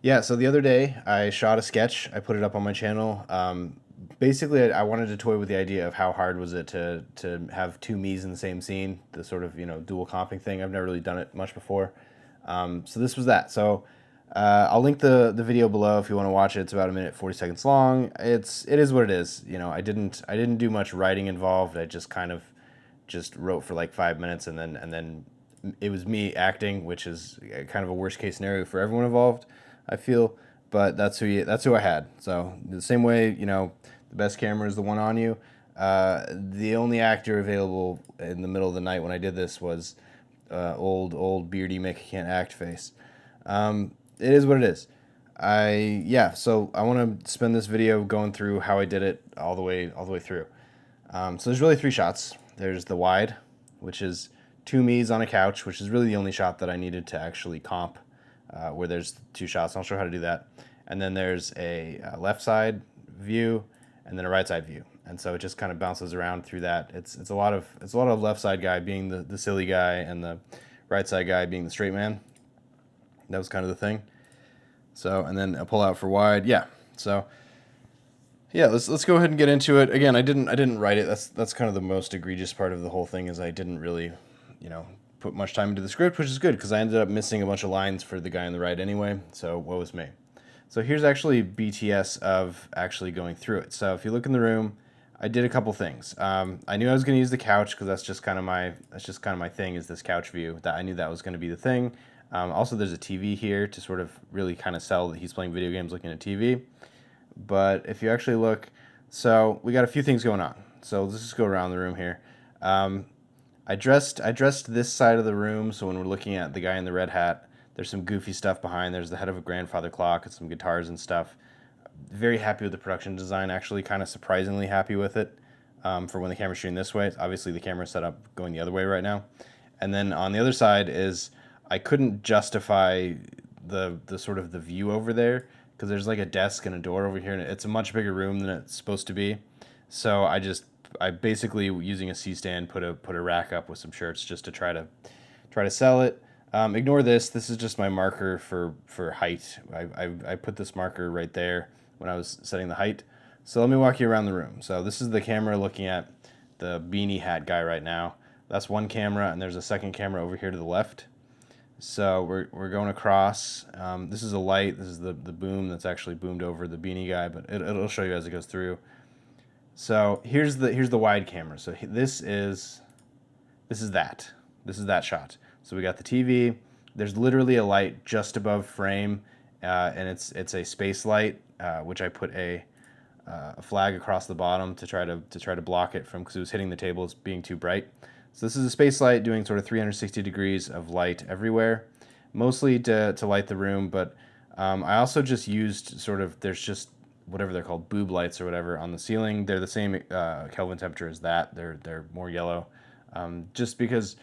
Yeah, so the other day I shot a sketch. I put it up on my channel. Basically, I wanted to toy with the idea of how hard was it to have two me's in the same scene, the sort of dual comping thing. I've never really done it much before. So this was that. So I'll link the video below if you want to watch it. It's about a minute 40 seconds long. It is what it is. I didn't do much writing involved. I just kind of just wrote for like 5 minutes, and then it was me acting, which is kind of a worst case scenario for everyone involved, I feel. But that's who I had. So the same way, the best camera is the one on you. The only actor available in the middle of the night when I did this was old Beardy-McCan't-Act-Face. It is what it is. So I want to spend this video going through how I did it all the way through. So there's really three shots. There's the wide, which is two me's on a couch, which is really the only shot that I needed to actually comp, where there's two shots. I'll show how to do that. And then there's a left side view, and then a right side view. And so it just kind of bounces around through that. It's a lot of left side guy being the silly guy, and the right side guy being the straight man. That was kind of the thing. So, and then a pull out for wide. Yeah. So yeah, let's go ahead and get into it. Again, I didn't write it. That's kind of the most egregious part of the whole thing, is I didn't really, put much time into the script, which is good because I ended up missing a bunch of lines for the guy on the right anyway. So woe was me. So here's actually BTS of actually going through it. So if you look in the room, I did a couple things. I knew I was going to use the couch because that's just kind of my thing, is this couch view. That I knew that was going to be the thing. Also, there's a TV here to sort of really kind of sell that he's playing video games looking at TV. But if you actually look, so we got a few things going on. So let's just go around the room here. I dressed this side of the room, so when we're looking at the guy in the red hat, there's some goofy stuff behind. There's the head of a grandfather clock and some guitars and stuff. Very happy with the production design, actually kind of surprisingly happy with it, for when the camera's shooting this way. Obviously the camera's set up going the other way right now. And then on the other side is, I couldn't justify the sort of the view over there, because there's like a desk and a door over here, and it's a much bigger room than it's supposed to be. So I basically, using a C-stand, put a rack up with some shirts just to try to sell it. Ignore this. This is just my marker for height. I put this marker right there when I was setting the height. So let me walk you around the room. So this is the camera looking at the beanie hat guy right now. That's one camera, and there's a second camera over here to the left. So we're going across. This is a light. This is the boom that's actually boomed over the beanie guy, but it'll show you as it goes through. So here's the wide camera. So this is that shot. So we got the TV. There's literally a light just above frame, and it's a space light, which I put a flag across the bottom to try to block it from, because it was hitting the tables being too bright. So this is a space light doing sort of 360 degrees of light everywhere, mostly to light the room, but I also just used sort of, there's just whatever they're called, boob lights or whatever on the ceiling. They're the same Kelvin temperature as that. They're more yellow, just because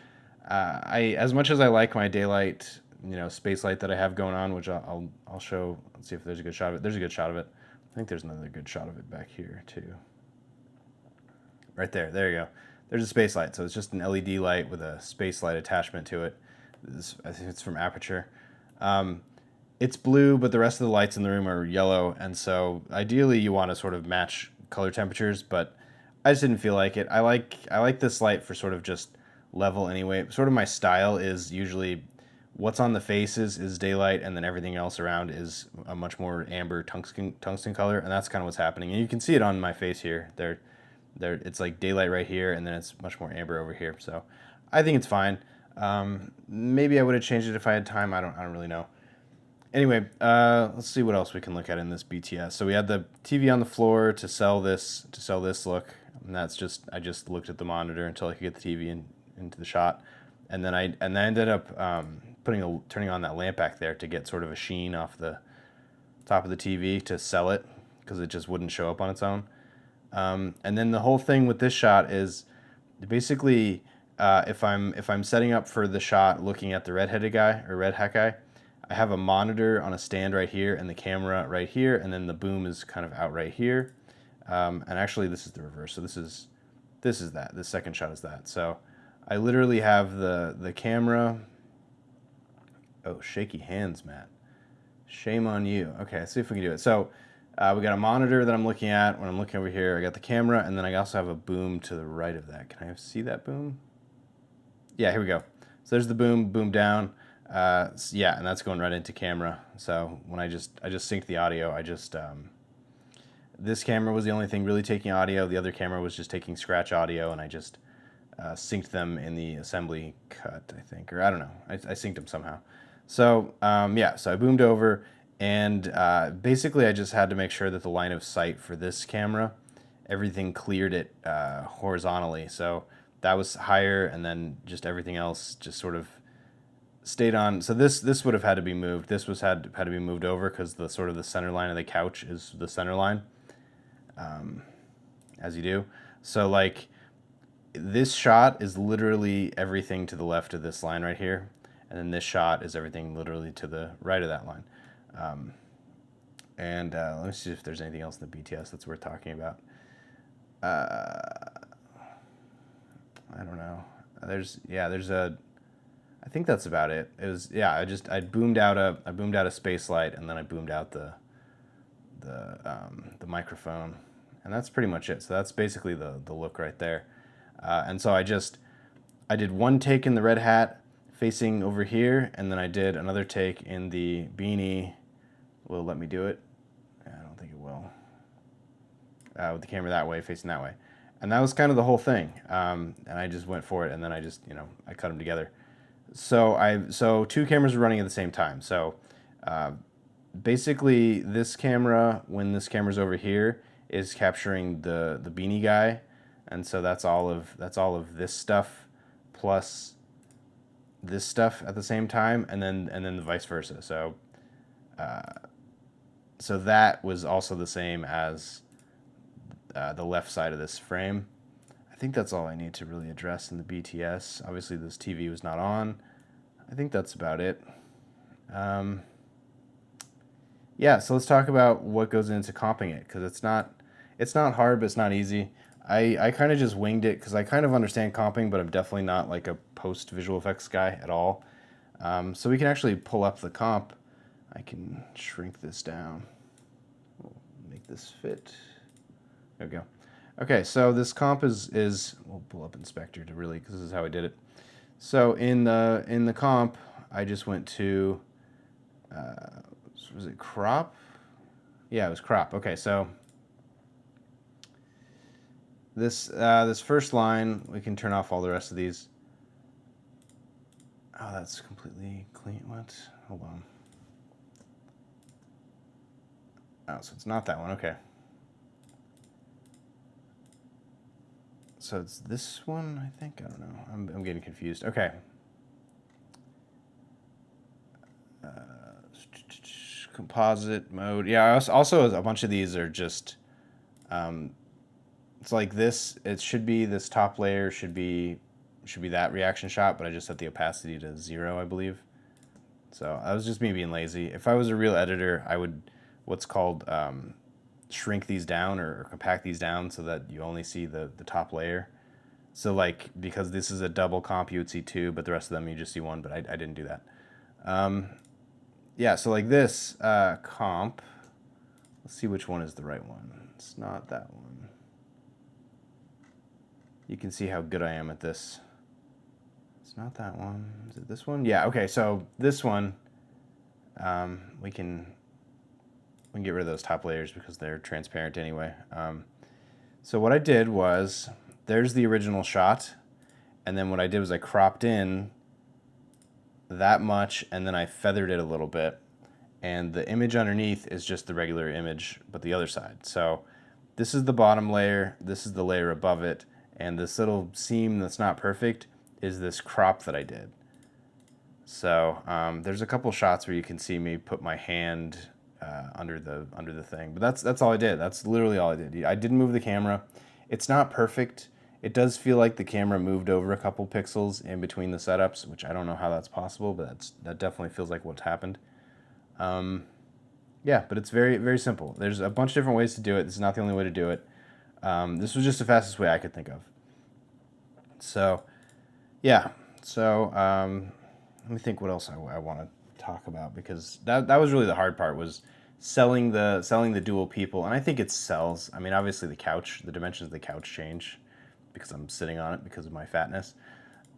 as much as I like my daylight, space light that I have going on, which I'll show. Let's see if there's a good shot of it. There's a good shot of it. I think there's another good shot of it back here too. Right there. There you go. There's a space light. So it's just an LED light with a space light attachment to it. I think it's from Aputure. It's blue, but the rest of the lights in the room are yellow, and so ideally you want to sort of match color temperatures, but I just didn't feel like it. I like this light for sort of just level anyway. Sort of my style is usually what's on the faces is daylight, and then everything else around is a much more amber tungsten color, and that's kind of what's happening. And you can see it on my face here. It's like daylight right here, and then it's much more amber over here. So I think it's fine. Maybe I would have changed it if I had time. I don't really know. Anyway, let's see what else we can look at in this BTS. So we had the TV on the floor to sell this look, and I just looked at the monitor until I could get the TV into the shot, and then I ended up turning on that lamp back there to get sort of a sheen off the top of the TV to sell it, because it just wouldn't show up on its own. And then the whole thing with this shot is basically, if I'm setting up for the shot looking at the red-headed guy or red hat guy, I have a monitor on a stand right here and the camera right here, and then the boom is kind of out right here. And actually this is the reverse. So this is that. This second shot is that. So I literally have the camera. Oh, shaky hands, Matt. Shame on you. Okay, let's see if we can do it. So we got a monitor that I'm looking at. When I'm looking over here, I got the camera, and then I also have a boom to the right of that. Can I see that boom? Yeah, here we go. So there's the boom, boom down. Yeah, and that's going right into camera. So when I just synced the audio, this camera was the only thing really taking audio. The other camera was just taking scratch audio, and I just synced them in the assembly cut, I think, or I don't know. I synced them somehow. So yeah, so I boomed over, and basically I just had to make sure that the line of sight for this camera, everything cleared it horizontally. So that was higher, and then just everything else just sort of stayed on. So this would have had to be moved. This was had to be moved over because the sort of the center line of the couch is the center line, as you do. So like this shot is literally everything to the left of this line right here, and then this shot is everything literally to the right of that line. And let me see if there's anything else in the BTS that's worth talking about. I don't know. There's a. I think that's about it. It was I boomed out a space light, and then I boomed out the microphone, and that's pretty much it. So that's basically the look right there. And so I did one take in the red hat facing over here, and then I did another take in the beanie. Will it let me do it? I don't think it will. With the camera that way, facing that way. And that was kind of the whole thing. And I just went for it, and then I just, I cut them together. So two cameras were running at the same time. So basically this camera, when this camera's over here, is capturing the beanie guy. And so that's all of this stuff plus this stuff at the same time, and then the vice versa. So so that was also the same as the left side of this frame. I think that's all I need to really address in the BTS. Obviously this TV was not on. I think that's about it. Yeah, so let's talk about what goes into comping it, because it's not hard, but it's not easy. I kind of just winged it because I kind of understand comping, but I'm definitely not like a post visual effects guy at all. So we can actually pull up the comp. I can shrink this down. We'll make this fit. There we go. Okay, so this comp is we'll pull up Inspector to really, because this is how I did it. So in the comp, I just went to was it crop? Yeah, it was crop. Okay, so this first line, we can turn off all the rest of these. Oh, that's completely clean. What? Hold on. Oh, so it's not that one. Okay. So it's this one, I think. I don't know. I'm getting confused. Okay. Composite mode. Yeah. Also, a bunch of these are just. It's like this. It should be this top layer should be that reaction shot, but I just set the opacity to 0, I believe. So that was just me being lazy. If I was a real editor, I would what's called shrink these down or compact these down so that you only see the top layer. So like, because this is a double comp, you would see 2, but the rest of them you just see 1, but I didn't do that. Yeah, so like this comp, let's see which one is the right one. It's not that one. You can see how good I am at this. It's not that one. Is it this one? Yeah, okay, so this one, we can get rid of those top layers because they're transparent anyway. So what I did was, there's the original shot, and then what I did was I cropped in that much, and then I feathered it a little bit, and the image underneath is just the regular image, but the other side. So this is the bottom layer, this is the layer above it, and this little seam that's not perfect is this crop that I did. So there's a couple shots where you can see me put my hand under the thing, but that's all I did. That's literally all I did. I didn't move the camera. It's not perfect. It does feel like the camera moved over a couple pixels in between the setups, which I don't know how that's possible, but that definitely feels like what's happened. Yeah, but it's very, very simple. There's a bunch of different ways to do it. This is not the only way to do it. This was just the fastest way I could think of. So, yeah. So, let me think what else I want to talk about, because that was really the hard part, was selling the dual people, and I think it sells. I mean, obviously the dimensions of the couch change because I'm sitting on it because of my fatness.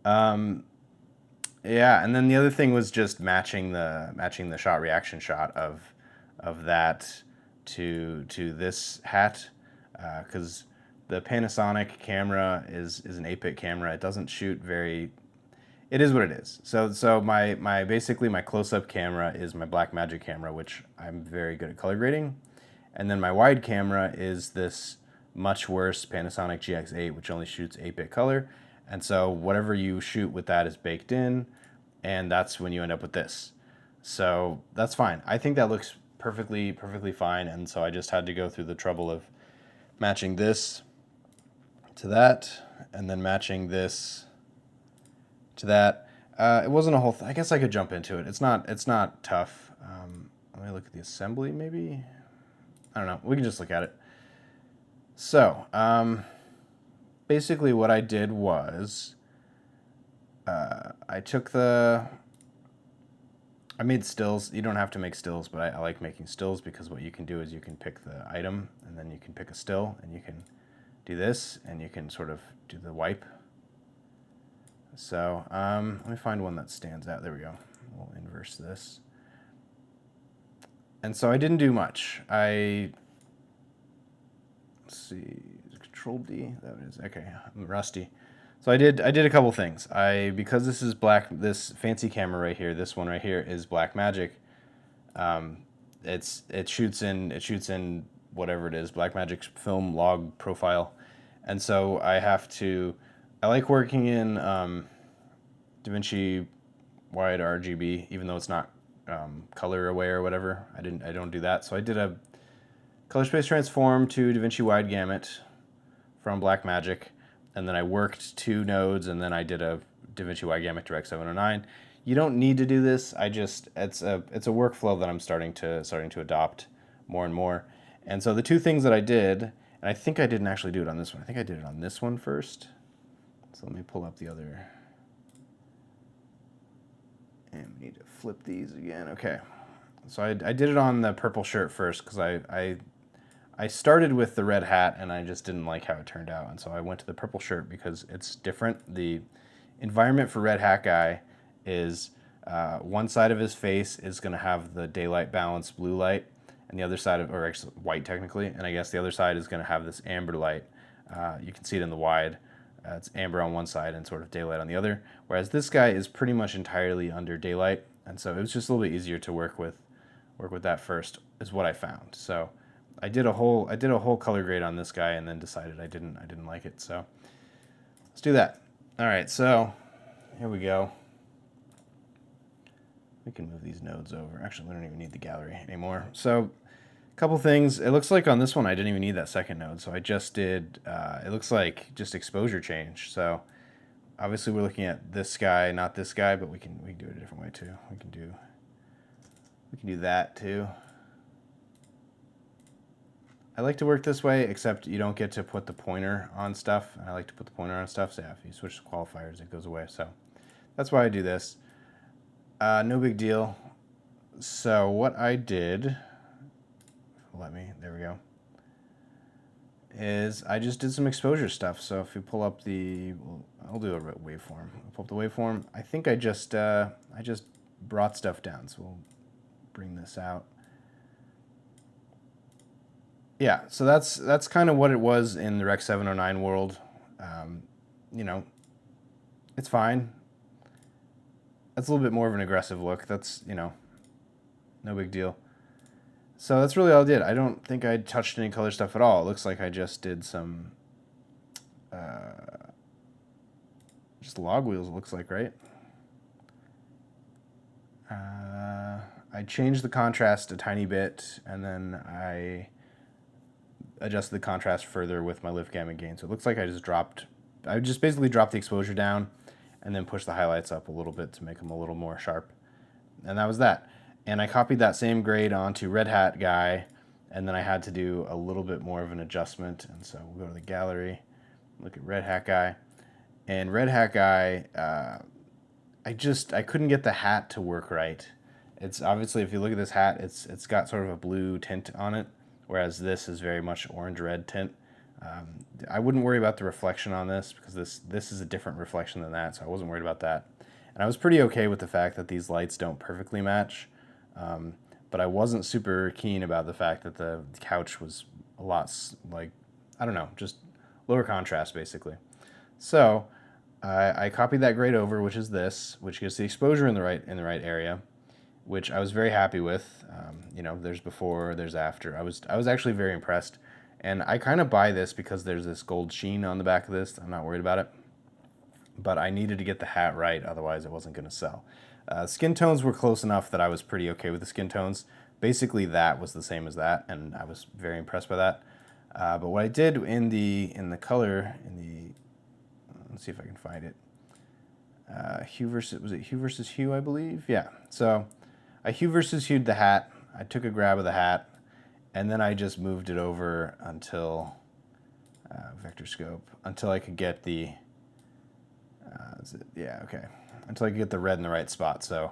Yeah, and then the other thing was just matching the shot reaction shot of that to this hat, because the Panasonic camera is an 8-bit camera. It doesn't shoot very. It is what it is. So my basically my close-up camera is my Blackmagic camera, which I'm very good at color grading, and then my wide camera is this much worse Panasonic GX8, which only shoots 8-bit color. And so whatever you shoot with that is baked in, and that's when you end up with this. So that's fine. I think that looks perfectly fine, and so I just had to go through the trouble of matching this to that, and then matching this to that. It wasn't a whole I guess I could jump into it. It's not tough. Let me look at the assembly, maybe. I don't know. We can just look at it. So, basically what I did was, I made stills. You don't have to make stills, but I like making stills, because what you can do is you can pick the item, and then you can pick a still, and you can do this, and you can sort of do the wipe. So let me find one that stands out. There we go. We'll inverse this. And so I didn't do much. Let's see, Control D. That is okay. I'm rusty. So I did a couple things. Because this is this fancy camera right here. This one right here is Blackmagic. It shoots in whatever it is, Blackmagic's film log profile, and so I like working in Davinci wide RGB, even though it's not color aware or whatever. I don't do that. So I did a color space transform to Davinci wide gamut from Blackmagic, and then I worked 2 nodes, and then I did a Davinci wide gamut direct 709. You don't need to do this. It's a workflow that I'm starting to adopt more and more. And so the 2 things that I did, and I think I didn't actually do it on this one. I think I did it on this one first. So let me pull up the other. And we need to flip these again. Okay. So I did it on the purple shirt first, because I started with the red hat and I just didn't like how it turned out. And so I went to the purple shirt because it's different. The environment for red hat guy is one side of his face is going to have the daylight balance blue light, and the other side or actually white technically, and I guess the other side is going to have this amber light. You can see it in the wide. It's amber on one side and sort of daylight on the other, whereas this guy is pretty much entirely under daylight, and so it was just a little bit easier to work with that first, is what I found. So I did a whole color grade on this guy, and then decided I didn't like it. So let's do that. All right, so here we go. We can move these nodes over. Actually, we don't even need the gallery anymore. So couple things. It looks like on this one I didn't even need that second node, so I just did, it looks like just exposure change. So obviously we're looking at this guy, not this guy, but we can do it a different way too. We can do that too. I like to work this way, except you don't get to put the pointer on stuff. I like to put the pointer on stuff, so yeah, if you switch to qualifiers, it goes away. So that's why I do this. No big deal. So what I did, there we go, is I just did some exposure stuff. So if you pull up I'll do a waveform. I'll pull up the waveform. I think I just brought stuff down, so we'll bring this out. Yeah, so that's kind of what it was in the Rec 709 world. You know, it's fine. That's a little bit more of an aggressive look. That's, no big deal. So that's really all I did. I don't think I touched any color stuff at all. It looks like I just did some, just log wheels, it looks like, right? I changed the contrast a tiny bit, and then I adjusted the contrast further with my lift gamma gain. So it looks like I just basically dropped the exposure down and then pushed the highlights up a little bit to make them a little more sharp. And that was that. And I copied that same grade onto Red Hat guy, and then I had to do a little bit more of an adjustment. And so we'll go to the gallery, look at Red Hat guy. And Red Hat guy, I couldn't get the hat to work right. It's obviously, if you look at this hat, it's got sort of a blue tint on it, whereas this is very much orange-red tint. I wouldn't worry about the reflection on this because this is a different reflection than that, so I wasn't worried about that. And I was pretty okay with the fact that these lights don't perfectly match, but I wasn't super keen about the fact that the couch was a lot, like, I don't know, just lower contrast basically. So I copied that grade over, which is this, which gives the exposure in the right area, which I was very happy with. You know, there's before, there's after. I was actually very impressed, and I kind of buy this because there's this gold sheen on the back of this. I'm not worried about it, but I needed to get the hat right, otherwise it wasn't going to sell. Skin tones were close enough that I was pretty okay with the skin tones. Basically, that was the same as that, and I was very impressed by that. But what I did in the color, let's see if I can find it. Hue versus hue, I believe? Yeah. So I hue versus hued the hat. I took a grab of the hat, and then I just moved it over until vector scope, until I could get the until I could get the red in the right spot. So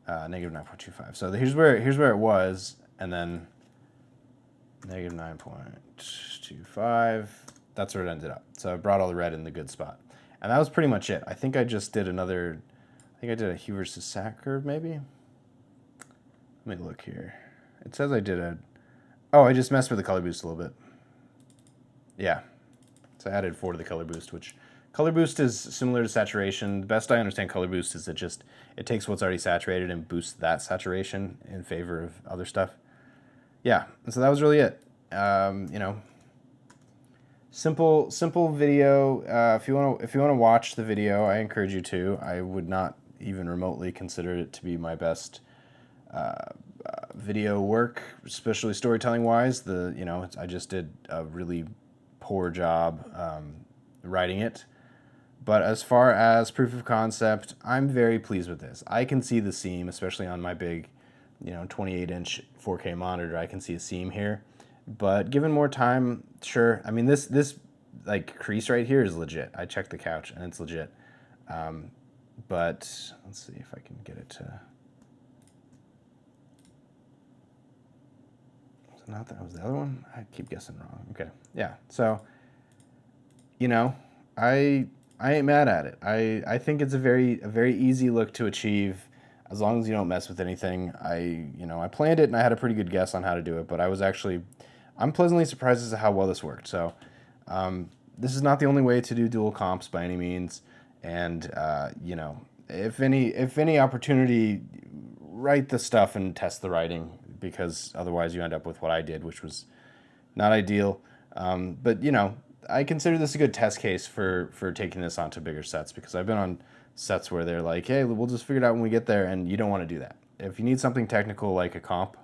negative 9.25. So here's where it was, and then negative 9.25. That's where it ended up. So I brought all the red in the good spot, and that was pretty much it. I think I just did another. I think I did a hue versus sac curve, maybe. Let me look here. It says I did I just messed with the color boost a little bit. Yeah. So I added 4 to the color boost, which color boost is similar to saturation. The best I understand color boost is it takes what's already saturated and boosts that saturation in favor of other stuff. Yeah. And so that was really it. You know, simple video. If you want to watch the video, I encourage you to. I would not even remotely consider it to be my best video work, especially storytelling wise. I just did a really poor job writing it. But as far as proof of concept, I'm very pleased with this. I can see the seam, especially on my big, 28-inch 4K monitor. I can see a seam here. But given more time, sure. I mean, this like crease right here is legit. I checked the couch and it's legit. But let's see if I can get it to. Not that was the other one. I keep guessing wrong. Okay, yeah. So, I ain't mad at it. I think it's a very easy look to achieve, as long as you don't mess with anything. I planned it and I had a pretty good guess on how to do it, but I'm pleasantly surprised as to how well this worked. So, this is not the only way to do dual comps by any means, and if any opportunity, write the stuff and test the writing, because otherwise you end up with what I did, which was not ideal. But I consider this a good test case for taking this onto bigger sets, because I've been on sets where they're like, hey, we'll just figure it out when we get there, and you don't want to do that. If you need something technical like a comp,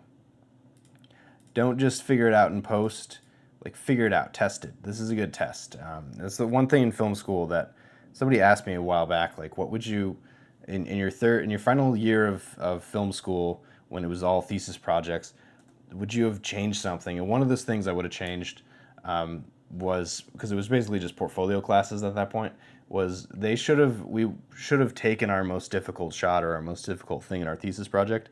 don't just figure it out in post. Like, figure it out, test it. This is a good test. That's the one thing in film school that somebody asked me a while back, like, what would you, in your final year of film school, when it was all thesis projects, would you have changed something? And one of those things I would have changed was, because it was basically just portfolio classes at that point, was we should have taken our most difficult shot or our most difficult thing in our thesis project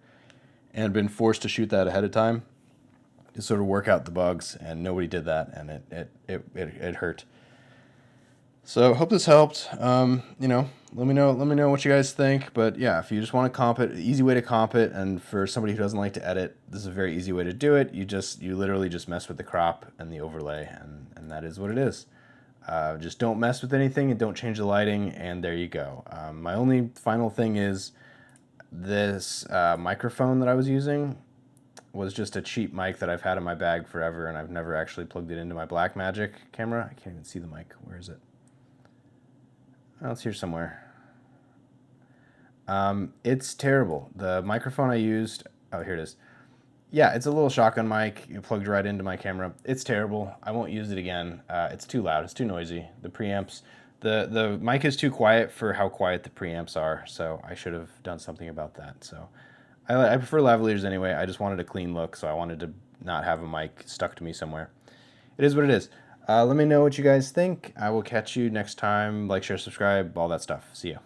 and been forced to shoot that ahead of time to sort of work out the bugs, and nobody did that, and it hurt. So hope this helped. Let me know what you guys think. But yeah, if you just want to comp it, easy way to comp it, and for somebody who doesn't like to edit, this is a very easy way to do it. You literally just mess with the crop and the overlay, and that is what it is. Just don't mess with anything and don't change the lighting, and there you go. My only final thing is this microphone that I was using was just a cheap mic that I've had in my bag forever, and I've never actually plugged it into my Blackmagic camera. I can't even see the mic. Where is it? Oh, it's here somewhere. It's terrible. The microphone I used, oh, here it is. Yeah, it's a little shotgun mic. You plugged right into my camera. It's terrible. I won't use it again. It's too loud. It's too noisy. The preamps, the mic is too quiet for how quiet the preamps are, so I should have done something about that. So I prefer lavaliers anyway. I just wanted a clean look, so I wanted to not have a mic stuck to me somewhere. It is what it is. Let me know what you guys think. I will catch you next time. Like, share, subscribe, all that stuff. See ya.